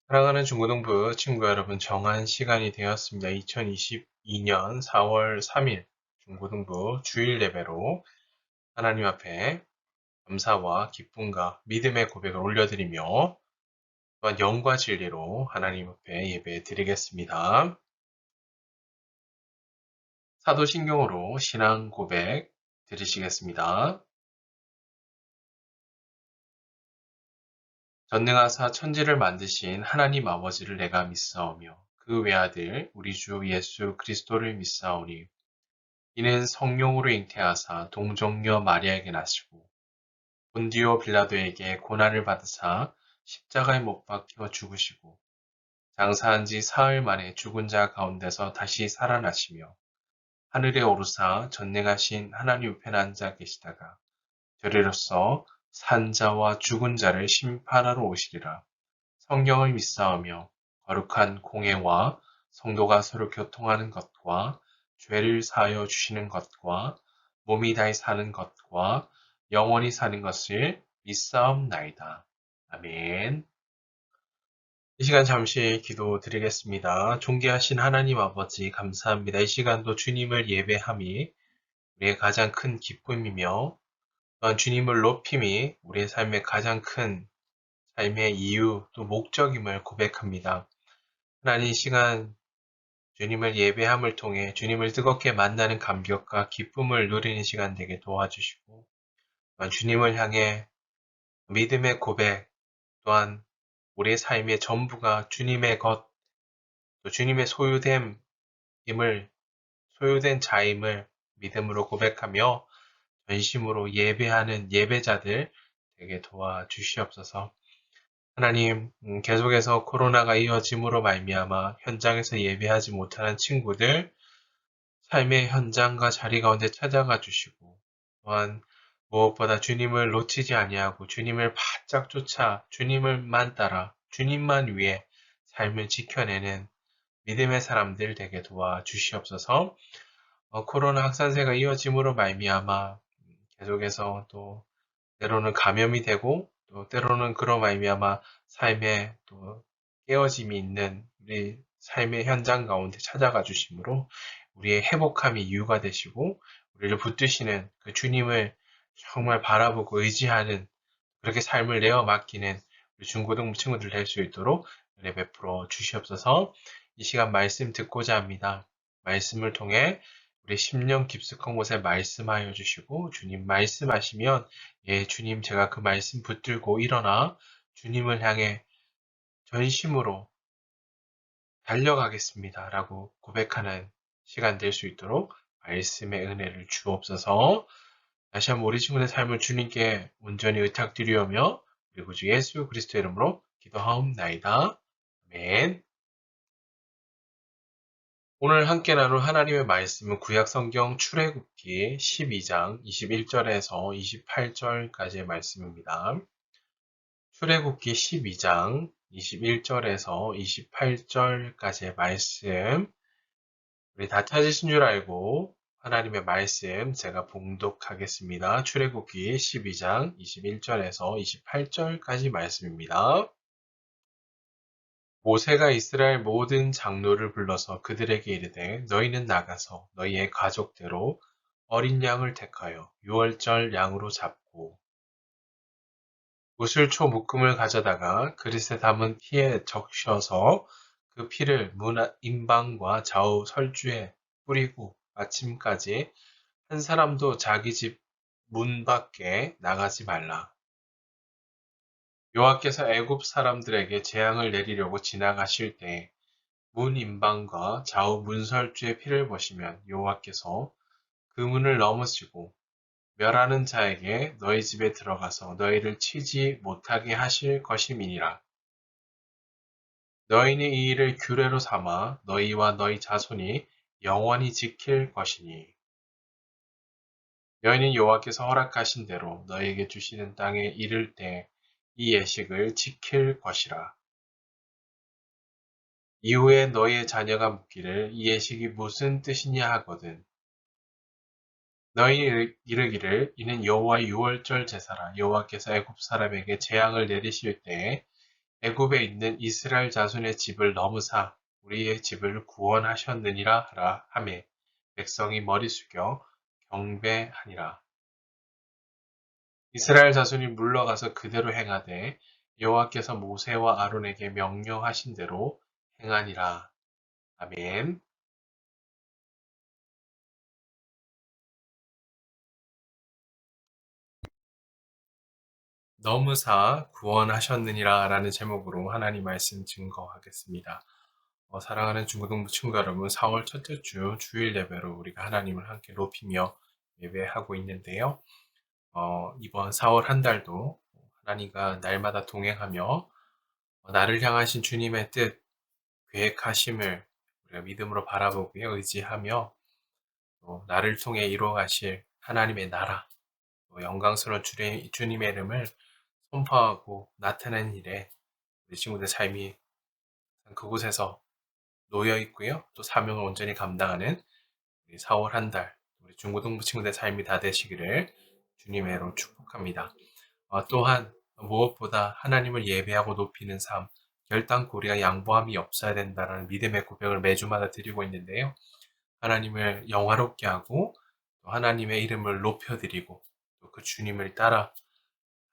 사랑하는 중고등부 친구 여러분, 정한 시간이 되었습니다. 2022년 4월 3일 중고등부 주일 예배로 하나님 앞에 감사와 기쁨과 믿음의 고백을 올려드리며 또한 영과 진리로 하나님 앞에 예배 드리겠습니다. 사도신경으로 신앙 고백 드리시겠습니다. 전능하사 천지를 만드신 하나님 아버지를 내가 믿사오며 그 외아들 우리 주 예수 그리스도를 믿사오니 이는 성령으로 잉태하사 동정녀 마리아에게 나시고 본디오 빌라도에게 고난을 받으사 십자가에 못 박혀 죽으시고 장사한 지 사흘 만에 죽은 자 가운데서 다시 살아나시며 하늘에 오르사 전능하신 하나님 우편에 앉아 계시다가 저리로서 산 자와 죽은 자를 심판하러 오시리라. 성령을 믿사오며 거룩한 공회와 성도가 서로 교통하는 것과 죄를 사하여 주시는 것과 몸이 다히 사는 것과 영원히 사는 것을 믿사옵나이다. 아멘. 이 시간 잠시 기도 드리겠습니다. 존귀하신 하나님 아버지 감사합니다. 이 시간도 주님을 예배함이 우리의 가장 큰 기쁨이며 또한 주님을 높임이 우리의 삶의 가장 큰 삶의 이유 또 목적임을 고백합니다. 하나님 이 시간 주님을 예배함을 통해 주님을 뜨겁게 만나는 감격과 기쁨을 누리는 시간 되게 도와주시고 또한 주님을 향해 믿음의 고백 또한 우리의 삶의 전부가 주님의 것 또 주님의 소유된 자임을 믿음으로 고백하며 전심으로 예배하는 예배자들 되게 도와주시옵소서. 하나님, 계속해서 코로나가 이어짐으로 말미암아 현장에서 예배하지 못하는 친구들 삶의 현장과 자리 가운데 찾아가 주시고 또한 무엇보다 주님을 놓치지 아니하고 주님을 바짝 쫓아 주님을만 따라 주님만 위해 삶을 지켜내는 믿음의 사람들 되게 도와주시옵소서. 코로나 확산세가 이어짐으로 말미암아 계속해서 또 때로는 감염이 되고 또 때로는 그로 말미암아 삶에 또 깨어짐이 있는 우리 삶의 현장 가운데 찾아가 주심으로 우리의 회복함이 이유가 되시고 우리를 붙드시는 그 주님을 정말 바라보고 의지하는 그렇게 삶을 내어 맡기는 우리 중고등부 친구들 될 수 있도록 은혜 베풀어 주시옵소서. 이 시간 말씀 듣고자 합니다. 말씀을 통해 우리 심령 깊숙한 곳에 말씀하여 주시고 주님 말씀하시면 예 주님 제가 그 말씀 붙들고 일어나 주님을 향해 전심으로 달려가겠습니다. 라고 고백하는 시간 될 수 있도록 말씀의 은혜를 주옵소서. 다시 한번 우리 친구의 삶을 주님께 온전히 의탁드리오며 우리 구주 예수 그리스도 이름으로 기도하옵나이다. 아멘. 오늘 함께 나눌 하나님의 말씀은 구약 성경 출애굽기 12장 21절에서 28절까지의 말씀입니다. 출애굽기 12장 21절에서 28절까지의 말씀 우리 다 찾으신 줄 알고 하나님의 말씀 제가 봉독하겠습니다. 출애굽기 12장 21절에서 28절까지 말씀입니다. 모세가 이스라엘 모든 장로를 불러서 그들에게 이르되 너희는 나가서 너희의 가족대로 어린 양을 택하여 유월절 양으로 잡고 무술초 묶음을 가져다가 그릇에 담은 피에 적셔서 그 피를 문 임방과 좌우 설주에 뿌리고 아침까지 한 사람도 자기 집 문 밖에 나가지 말라. 여호와께서 애굽 사람들에게 재앙을 내리려고 지나가실 때 문 임방과 좌우 문설주의 피를 보시면 여호와께서 그 문을 넘으시고 멸하는 자에게 너희 집에 들어가서 너희를 치지 못하게 하실 것임이니라. 너희는 이 일을 규례로 삼아 너희와 너희 자손이 영원히 지킬 것이니 너희는 여호와께서 허락하신 대로 너희에게 주시는 땅에 이를 때 이 예식을 지킬 것이라. 이후에 너희의 자녀가 묻기를 이 예식이 무슨 뜻이냐 하거든 너희 이르기를 이는 여호와의 유월절 제사라. 여호와께서 애굽 사람에게 재앙을 내리실 때에 애굽에 있는 이스라엘 자손의 집을 넘으사 우리의 집을 구원하셨느니라 하라 하매 백성이 머리 숙여 경배하니라. 이스라엘 자손이 물러가서 그대로 행하되 여호와께서 모세와 아론에게 명령하신 대로 행하니라. 아멘. 너무사 구원하셨느니라 라는 제목으로 하나님 말씀 증거하겠습니다. 사랑하는 중고등부 친구 여러분, 4월 첫째 주 주일 예배로 우리가 하나님을 함께 높이며 예배하고 있는데요. 이번 4월 한 달도 하나님과 날마다 동행하며 나를 향하신 주님의 뜻, 계획하심을 우리가 믿음으로 바라보고요, 의지하며 또 나를 통해 이루어가실 하나님의 나라, 또 영광스러운 주님의 이름을 선포하고 나타내는 일에 우리 친구들 삶이 그곳에서 놓여 있고요. 또 사명을 온전히 감당하는 우리 4월 한 달, 우리 중고등부 친구들 삶이 다 되시기를 주님의 이름으로 축복합니다. 또한 무엇보다 하나님을 예배하고 높이는 삶, 결단코 우리가 양보함이 없어야 된다는 믿음의 고백을 매주마다 드리고 있는데요. 하나님을 영화롭게 하고 또 하나님의 이름을 높여드리고 또 그 주님을 따라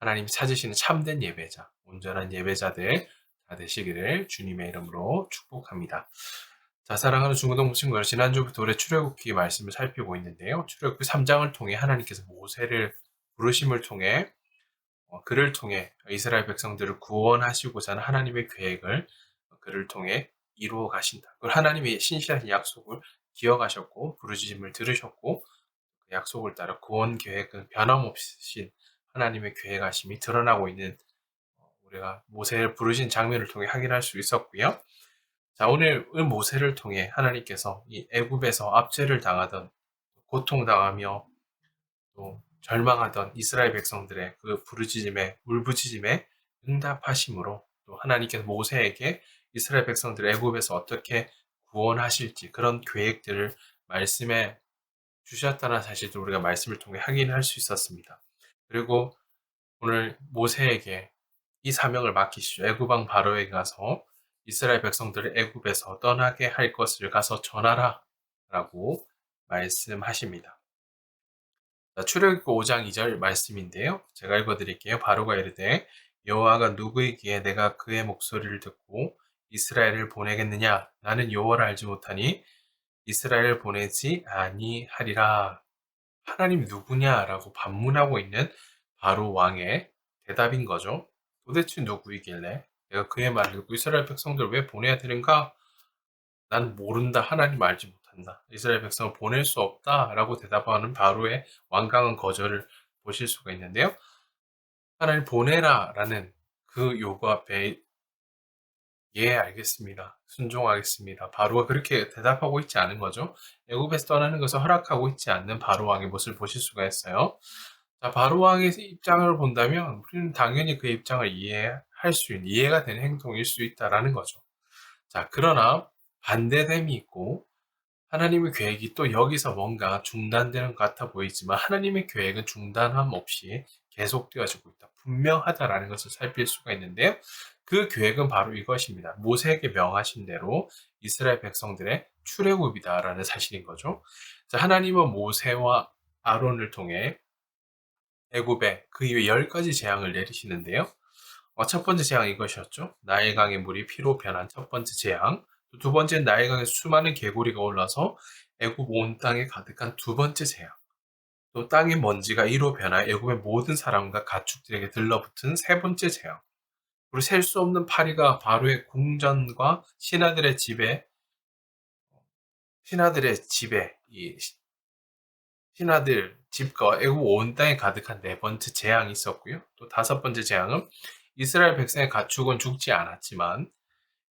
하나님 찾으시는 참된 예배자, 온전한 예배자들 다 되시기를 주님의 이름으로 축복합니다. 자, 사랑하는 중고등부 친구들, 지난주부터 우리 출애굽기 말씀을 살피고 있는데요. 출애굽기 3장을 통해 하나님께서 모세를 부르심을 통해 그를 통해 이스라엘 백성들을 구원하시고자 하는 하나님의 계획을 그를 통해 이루어 가신다. 그걸 하나님의 신실한 약속을 기억하셨고 부르짖음을 들으셨고 그 약속을 따라 구원 계획은 변함없이 하나님의 계획하심이 드러나고 있는 우리가 모세를 부르신 장면을 통해 확인할 수 있었고요. 자, 오늘 모세를 통해 하나님께서 이 애굽에서 압제를 당하던 고통당하며 또 절망하던 이스라엘 백성들의 그 부르짖음에 울부짖음에 응답하심으로 또 하나님께서 모세에게 이스라엘 백성들을 애굽에서 어떻게 구원하실지 그런 계획들을 말씀해 주셨다는 사실도 우리가 말씀을 통해 확인할 수 있었습니다. 그리고 오늘 모세에게 이 사명을 맡기시죠. 애굽 왕 바로에게 가서 이스라엘 백성들을 애굽에서 떠나게 할 것을 가서 전하라 라고 말씀하십니다. 출애굽기 5장 2절 말씀인데요. 제가 읽어드릴게요. 바로가 이르되 여호와가 누구이기에 내가 그의 목소리를 듣고 이스라엘을 보내겠느냐? 나는 여호와를 알지 못하니 이스라엘을 보내지 아니하리라. 하나님 누구냐라고 반문하고 있는 바로 왕의 대답인 거죠. 도대체 누구이길래 내가 그의 말을 듣고 이스라엘 백성들을 왜 보내야 되는가? 난 모른다. 하나님 알지 못한다. 이스라엘 백성을 보낼 수 없다라고 대답하는 바로의 완강한 거절을 보실 수가 있는데요. 하나님 보내라라는 그 요구 앞에 예, 알겠습니다. 순종하겠습니다. 바로가 그렇게 대답하고 있지 않은 거죠. 애굽에서 떠나는 것을 허락하고 있지 않는 바로 왕의 모습을 보실 수가 있어요. 자, 바로 왕의 입장을 본다면 우리는 당연히 그 입장을 이해할 수 있는, 이해가 되는 행동일 수 있다라는 거죠. 자, 그러나 반대됨이 있고 하나님의 계획이 또 여기서 뭔가 중단되는 것 같아 보이지만 하나님의 계획은 중단함 없이 계속되어지고 있다. 분명하다라는 것을 살필 수가 있는데요. 그 계획은 바로 이것입니다. 모세에게 명하신 대로 이스라엘 백성들의 출애굽이다라는 사실인 거죠. 자, 하나님은 모세와 아론을 통해 애굽에 그 이후에 10가지 재앙을 내리시는데요. 첫 번째 재앙이 이것이었죠. 나일강의 물이 피로 변한 첫 번째 재앙. 두 번째는 나일강에 수많은 개구리가 올라서 애굽 온 땅에 가득한 두 번째 재앙. 또 땅의 먼지가 이로 변하여 애굽의 모든 사람과 가축들에게 들러붙은 세 번째 재앙. 그리고 셀 수 없는 파리가 바로의 궁전과 신하들의 집에 이 신하들 집과 애굽 온 땅에 가득한 네 번째 재앙이 있었고요. 또 다섯 번째 재앙은 이스라엘 백성의 가축은 죽지 않았지만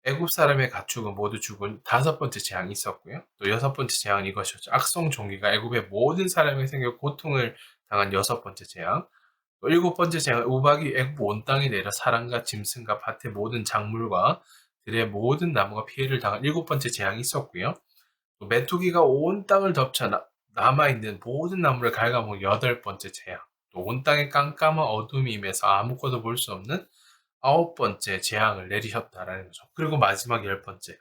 애굽 사람의 가축은 모두 죽은 다섯 번째 재앙이 있었고요. 또 여섯 번째 재앙은 이것이었죠. 악성 종기가 애굽의 모든 사람의 생겨 고통을 당한 여섯 번째 재앙. 또 일곱 번째 재앙은 우박이 애굽 온 땅에 내려 사람과 짐승과 밭의 모든 작물과 들의 모든 나무가 피해를 당한 일곱 번째 재앙이 있었고요. 또 메뚜기가 온 땅을 덮쳐 남아있는 모든 나무를 갉아먹은 여덟 번째 재앙. 또 온 땅에 깜깜한 어둠이 임해서 아무것도 볼 수 없는 9번째 재앙을 내리셨다라는 거죠. 그리고 마지막 10번째.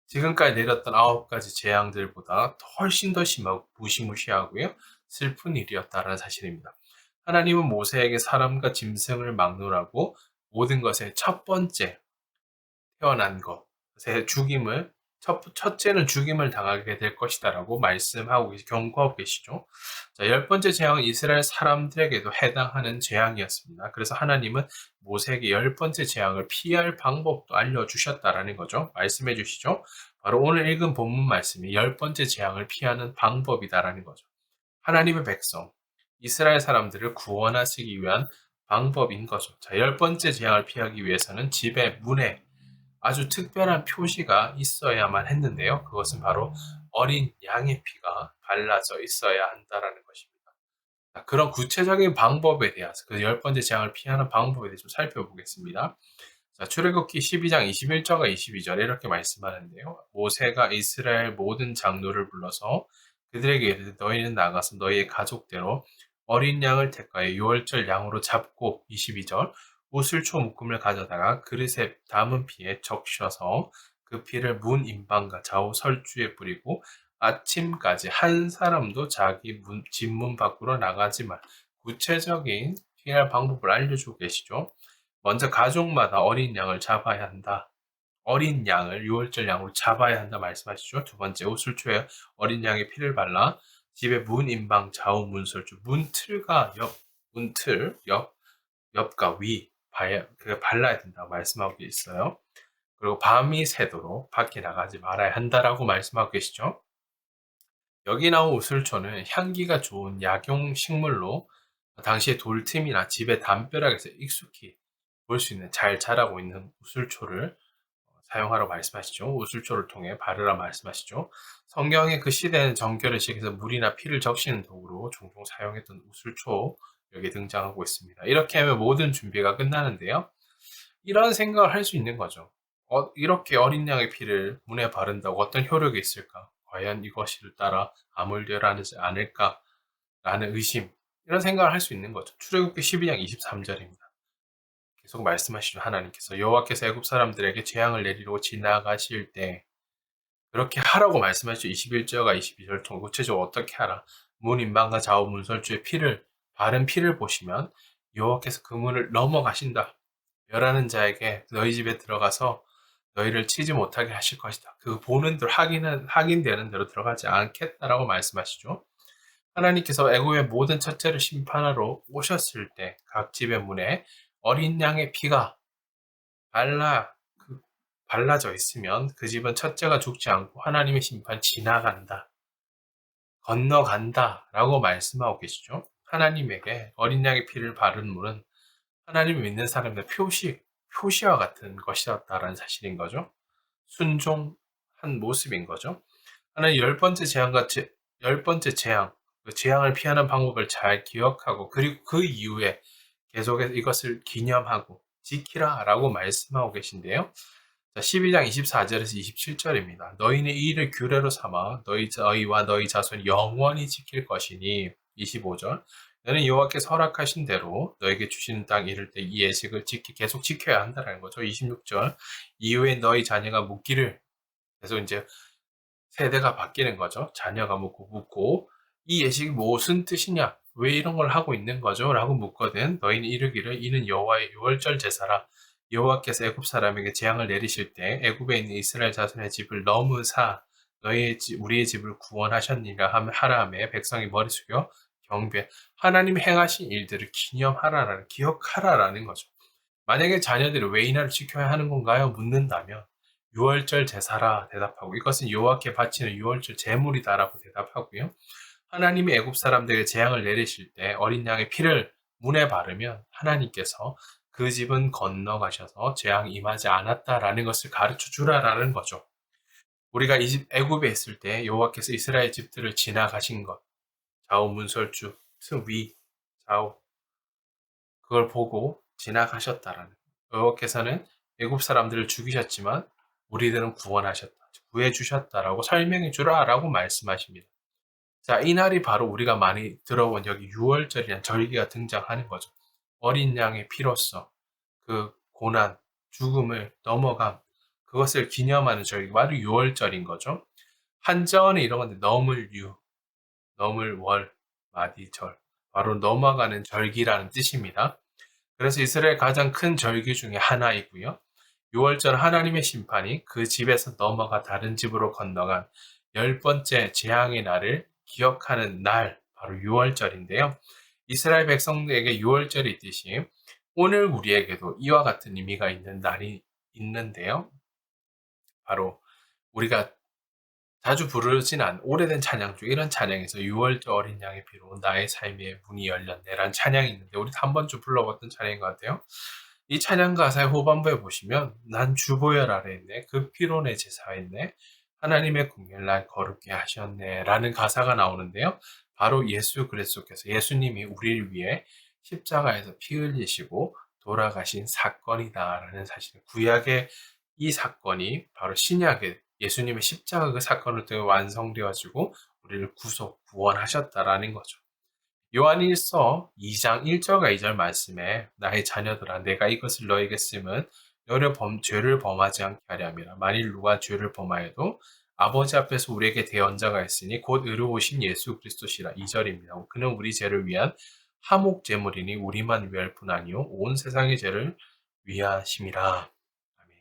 지금까지 내렸던 9가지 재앙들보다 훨씬 더 심하고 무시무시하고요. 슬픈 일이었다라는 사실입니다. 하나님은 모세에게 사람과 짐승을 막론하고 모든 것의 첫 번째 태어난 것, 죽임을 첫째는 죽임을 당하게 될 것이다라고 말씀하고 경고하고 계시죠. 자, 10번째 재앙은 이스라엘 사람들에게도 해당하는 재앙이었습니다. 그래서 하나님은 모세에게 10번째 재앙을 피할 방법도 알려주셨다라는 거죠. 말씀해 주시죠. 바로 오늘 읽은 본문 말씀이 10번째 재앙을 피하는 방법이다라는 거죠. 하나님의 백성, 이스라엘 사람들을 구원하시기 위한 방법인 거죠. 자, 10번째 재앙을 피하기 위해서는 집의 문에 아주 특별한 표시가 있어야만 했는데요. 그것은 바로 어린 양의 피가 발라져 있어야 한다라는 것입니다. 그런 구체적인 방법에 대해서 그 10번째 재앙을 피하는 방법에 대해서 좀 살펴보겠습니다. 자, 출애굽기 12장 21절과 22절에 이렇게 말씀하는데요. 모세가 이스라엘 모든 장로를 불러서 그들에게 이르되 너희는 나가서 너희의 가족대로 어린 양을 택하여 유월절 양으로 잡고 22절 우슬초 묶음을 가져다가 그릇에 담은 피에 적셔서 그 피를 문 임방과 좌우 설주에 뿌리고 아침까지 한 사람도 자기 집문 밖으로 나가지 말. 구체적인 피할 방법을 알려주고 계시죠. 먼저 가족마다 어린 양을 잡아야 한다. 어린 양을 유월절 양으로 잡아야 한다 말씀하시죠. 두 번째, 우슬초에 어린 양의 피를 발라 집의 문 임방 좌우 문설주 문틀과 문틀 옆과 위 발라야 된다고 말씀하고 있어요. 그리고 밤이 새도록 밖에 나가지 말아야 한다라고 말씀하고 계시죠. 여기 나온 우슬초는 향기가 좋은 약용 식물로 당시에 돌틈이나 집의 담벼락에서 익숙히 볼 수 있는 잘 자라고 있는 우슬초를 사용하라고 말씀하시죠. 우슬초를 통해 바르라 말씀하시죠. 성경의 그 시대는 정결의식에서 물이나 피를 적시는 도구로 종종 사용했던 우슬초 여기 등장하고 있습니다. 이렇게 하면 모든 준비가 끝나는데요. 이런 생각을 할 수 있는 거죠. 이렇게 어린 양의 피를 문에 바른다고 어떤 효력이 있을까? 과연 이것을 따라 아물려라지 않을까라는 의심, 이런 생각을 할 수 있는 거죠. 출애굽기 12장 23절입니다. 계속 말씀하시죠. 하나님께서 여호와께서 애굽 사람들에게 재앙을 내리려고 지나가실 때 그렇게 하라고 말씀하시죠. 21절과 22절 통 구체적으로 어떻게 하라. 문 임방과 좌우 문설주의 피를 바른 피를 보시면 여호와께서 그 문을 넘어가신다. 멸하는 자에게 너희 집에 들어가서 너희를 치지 못하게 하실 것이다. 그 보는 대로 확인되는 대로 들어가지 않겠다라고 말씀하시죠. 하나님께서 애굽의 모든 첫째를 심판하러 오셨을 때 각 집의 문에 어린 양의 피가 발라 발라져 있으면 그 집은 첫째가 죽지 않고 하나님의 심판 지나간다, 건너간다라고 말씀하고 계시죠. 하나님에게 어린 양의 피를 바른 물은 하나님을 믿는 사람의 표시와 같은 것이었다라는 사실인 거죠. 순종한 모습인 거죠. 하나님 열 번째 재앙, 그 재앙을 피하는 방법을 잘 기억하고 그리고 그 이후에 계속해서 이것을 기념하고 지키라라고 말씀하고 계신데요. 자, 12장 24절에서 27절입니다. 너희는 이 일을 규례로 삼아 너희와 너희 자손이 영원히 지킬 것이니 25절 너는 여호와께서 허락하신 대로 너에게 주시는 땅 이를 때 이 예식을 계속 지켜야 한다는 거죠. 26절 이후에 너희 자녀가 묻기를 계속 이제 세대가 바뀌는 거죠. 자녀가 묻고 이 예식이 무슨 뜻이냐? 왜 이런 걸 하고 있는 거죠? 라고 묻거든 너희는 이르기를 이는 여호와의 유월절 제사라. 여호와께서 애굽 사람에게 재앙을 내리실 때 애굽에 있는 이스라엘 자손의 집을 넘으사 우리의 집을 구원하셨니라 하라 하며 백성이 머리 숙여 경배. 하나님이 행하신 일들을 기억하라라는 거죠. 만약에 자녀들이 왜 이 날을 지켜야 하는 건가요? 묻는다면 유월절 제사라 대답하고 이것은 여호와께 바치는 유월절 제물이다라고 대답하고요. 하나님이 애굽 사람들에게 재앙을 내리실 때 어린 양의 피를 문에 바르면 하나님께서 그 집은 건너가셔서 재앙이 임하지 않았다라는 것을 가르쳐 주라라는 거죠. 우리가 이 집 애굽에 있을 때 여호와께서 이스라엘 집들을 지나가신 것, 좌우 문설주, 위, 좌우 그걸 보고 지나가셨다라는 여호와께서는 애굽 사람들을 죽이셨지만 우리들은 구원하셨다, 구해 주셨다라고 설명해 주라라고 말씀하십니다. 자, 이 날이 바로 우리가 많이 들어본 여기 유월절이라는 절기가 등장하는 거죠. 어린 양의 피로써 그 고난, 죽음을 넘어감, 그것을 기념하는 절기, 바로 유월절인 거죠. 한자어는 이런 건데 넘을 유, 넘을 월, 마디절, 바로 넘어가는 절기라는 뜻입니다. 그래서 이스라엘 가장 큰 절기 중에 하나이고요. 유월절 하나님의 심판이 그 집에서 넘어가 다른 집으로 건너간 열 번째 재앙의 날을 기억하는 날, 바로 유월절인데요. 이스라엘 백성에게 유월절이 있듯이 오늘 우리에게도 이와 같은 의미가 있는 날이 있는데요. 바로 우리가 자주 부르진 않은 오래된 찬양 중 이런 찬양에서 6월절 어린 양의 피로 나의 삶의 문이 열렸네라는 찬양이 있는데 우리도 한 번쯤 불러봤던 찬양인 것 같아요. 이 찬양 가사의 후반부에 보시면 난 주보혈 아래 있네 그 피로 내 제사했네 하나님의 궁결 날 거룩게 하셨네 라는 가사가 나오는데요. 바로 예수 그리스도께서 예수님이 우리를 위해 십자가에서 피 흘리시고 돌아가신 사건이다 라는 사실, 구약의 이 사건이 바로 신약의 예수님의 십자가 그 사건을 통해 완성되어지고 우리를 구속, 구원하셨다라는 거죠. 요한일서 2장 1절과 2절 말씀에 나의 자녀들아 내가 이것을 너에게 쓰면 너를 죄를 범하지 않게 하려 함이라. 만일 누가 죄를 범하여도 아버지 앞에서 우리에게 대언자가 있으니 곧 의로우신 예수 그리스도시라. 2절입니다. 그는 우리 죄를 위한 화목 제물이니 우리만 위할 뿐 아니요 온 세상의 죄를 위하심이라. 아멘.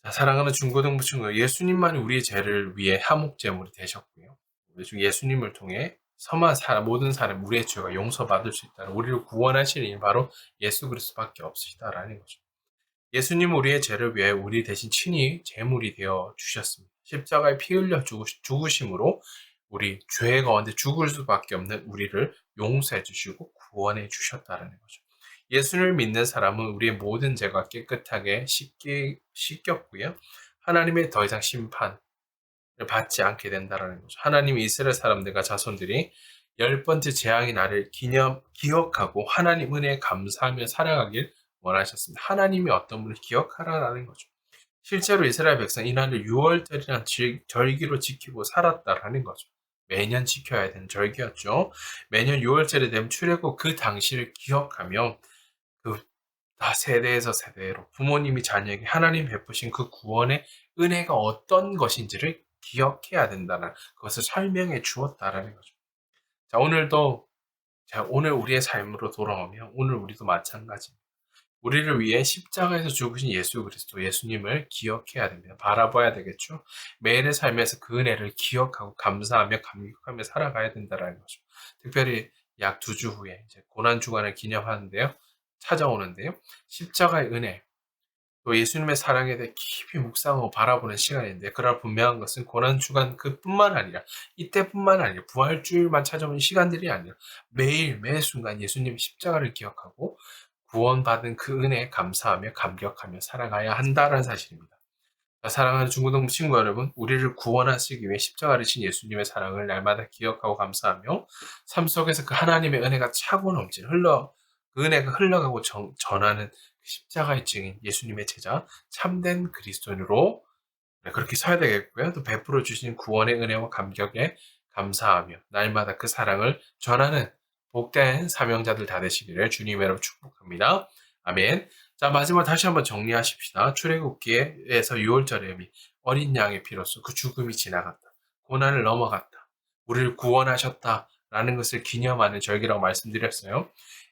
자, 사랑하는 중고등부 친구, 예수님만이 우리의 죄를 위해 화목 제물이 되셨고요. 예수님을 통해 모든 사람 우리의 죄가 용서받을 수 있다는, 우리를 구원하시는 이 바로 예수 그리스도밖에 없으시다라는 거죠. 예수님은 우리의 죄를 위해 우리 대신 친히 제물이 되어 주셨습니다. 십자가에 피 흘려 죽으심으로 우리 죄 가운데 죽을 수밖에 없는 우리를 용서해 주시고 구원해 주셨다라는 거죠. 예수를 믿는 사람은 우리의 모든 죄가 깨끗하게 씻겼고요. 하나님의 더 이상 심판을 받지 않게 된다는 거죠. 하나님이 이스라엘 사람들과 자손들이 열 번째 재앙의 날을 기억하고 하나님 은혜에 감사하며 살아가길 원하셨습니다. 하나님이 어떤 분을 기억하라라는 거죠. 실제로 이스라엘 백성 이 날을 6월절이라는 절기로 지키고 살았다라는 거죠. 매년 지켜야 되는 절기였죠. 매년 6월절이 되면 출애굽 그 당시를 기억하며 그 세대에서 세대로 부모님이 자녀에게 하나님 베푸신 그 구원의 은혜가 어떤 것인지를 기억해야 된다는 그것을 설명해 주었다라는 거죠. 자, 오늘 우리의 삶으로 돌아오면 오늘 우리도 마찬가지입니다. 우리를 위해 십자가에서 죽으신 예수 그리스도, 예수님을 기억해야 됩니다. 바라봐야 되겠죠. 매일의 삶에서 그 은혜를 기억하고 감사하며 감격하며 살아가야 된다는 거죠. 특별히 약 2주 후에 이제 고난 주간을 기념하는데요. 찾아오는데요. 십자가의 은혜, 또 예수님의 사랑에 대해 깊이 묵상하고 바라보는 시간인데, 그러나 분명한 것은 고난 주간 그뿐만 아니라 이때뿐만 아니라 부활주일만 찾아오는 시간들이 아니라 매일 매 순간 예수님의 십자가를 기억하고 구원받은 그 은혜에 감사하며 감격하며 살아가야 한다는 사실입니다. 사랑하는 중고등부 친구 여러분, 우리를 구원하시기 위해 십자가를 진 예수님의 사랑을 날마다 기억하고 감사하며 삶 속에서 그 하나님의 은혜가 차고 넘치는 그 은혜가 흘러가고 전하는 십자가의 증인 예수님의 제자 참된 그리스도인으로 그렇게 서야 되겠고요. 또 베풀어 주신 구원의 은혜와 감격에 감사하며 날마다 그 사랑을 전하는 복된 사명자들 다 되시기를 주님의 이름으로 축복합니다. 아멘. 자, 마지막 다시 한번 정리하십시다. 출애굽기에서 6월절의 의미, 어린 양의 피로써 그 죽음이 지나갔다. 고난을 넘어갔다. 우리를 구원하셨다라는 것을 기념하는 절기라고 말씀드렸어요.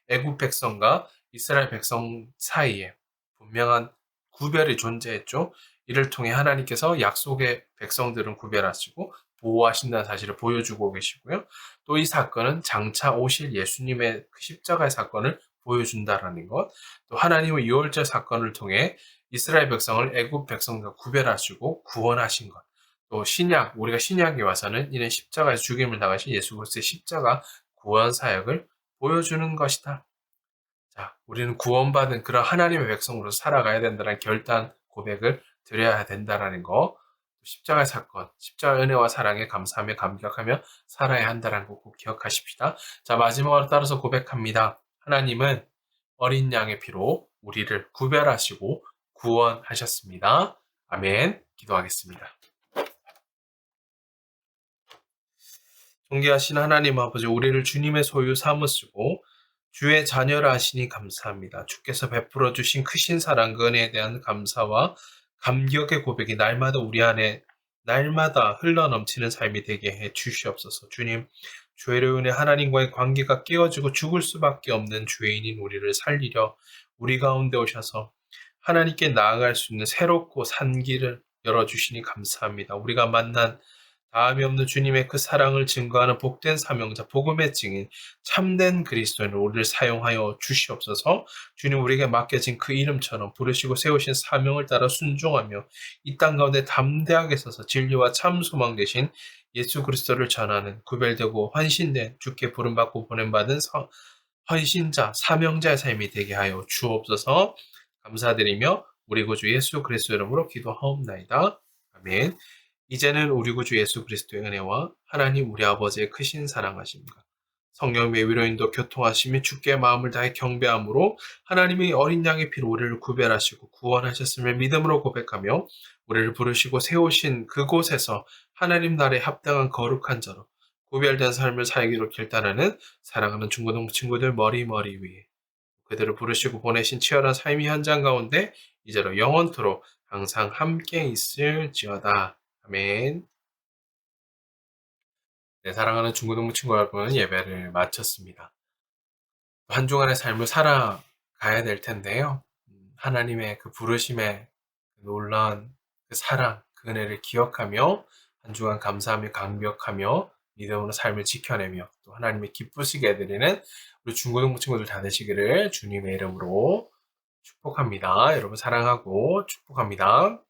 애굽 백성과 이스라엘 백성 사이에 분명한 구별이 존재했죠. 이를 통해 하나님께서 약속의 백성들은 구별하시고 보호하신다는 사실을 보여주고 계시고요. 또 이 사건은 장차 오실 예수님의 그 십자가의 사건을 보여준다라는 것, 또 하나님의 유월절 사건을 통해 이스라엘 백성을 애굽 백성과 구별하시고 구원하신 것, 또 우리가 신약에 와서는 이는 십자가에서 죽임을 당하신 예수 그리스도의 십자가 구원 사역을 보여주는 것이다. 자, 우리는 구원받은 그런 하나님의 백성으로 살아가야 된다는 결단 고백을 드려야 된다라는 거, 십자가의 사건, 십자가의 은혜와 사랑에 감사하며 감격하며 살아야 한다는 거 꼭 기억하십시다. 자, 마지막으로 따라서 고백합니다. 하나님은 어린 양의 피로 우리를 구별하시고 구원하셨습니다. 아멘. 기도하겠습니다. 존귀하신 하나님 아버지, 우리를 주님의 소유 삼으시고 주의 자녀라 하시니 감사합니다. 주께서 베풀어 주신 크신 사랑 그 은혜에 대한 감사와 감격의 고백이 날마다 우리 안에 날마다 흘러넘치는 삶이 되게 해 주시옵소서. 주님, 죄로 인해 하나님과의 관계가 깨어지고 죽을 수밖에 없는 죄인인 우리를 살리려 우리 가운데 오셔서 하나님께 나아갈 수 있는 새롭고 산 길을 열어주시니 감사합니다. 우리가 만난 다함이 없는 주님의 그 사랑을 증거하는 복된 사명자, 복음의 증인, 참된 그리스도인을 우리를 사용하여 주시옵소서. 주님, 우리에게 맡겨진 그 이름처럼 부르시고 세우신 사명을 따라 순종하며 이 땅 가운데 담대하게 서서 진리와 참 소망 되신 예수 그리스도를 전하는 구별되고 헌신된 주께 부름받고 보냄받은 헌신자, 사명자의 삶이 되게 하여 주옵소서. 감사드리며 우리 구주 예수 그리스도 이름으로 기도하옵나이다. 아멘. 이제는 우리 구주 예수 그리스도의 은혜와 하나님 우리 아버지의 크신 사랑하심과 성령의 위로인도 교통하심이 주께 마음을 다해 경배함으로 하나님이 어린 양의 피로 우리를 구별하시고 구원하셨음을 믿음으로 고백하며 우리를 부르시고 세우신 그곳에서 하나님 나라에 합당한 거룩한 자로 구별된 삶을 살기로 결단하는 사랑하는 중고등 친구들 머리 위에 그들을 부르시고 보내신 치열한 삶의 현장 가운데 이제로 영원토록 항상 함께 있을지어다. 아멘. 네, 사랑하는 중고등부 친구 여러분, 예배를 마쳤습니다. 한 주간의 삶을 살아가야 될 텐데요. 하나님의 그 부르심의 놀라운 그 사랑, 그 은혜를 기억하며 한 주간 감사하며 강력하며 믿음으로 삶을 지켜내며 또 하나님의 기쁘시게 해드리는 우리 중고등부 친구들 다 되시기를 주님의 이름으로 축복합니다. 여러분 사랑하고 축복합니다.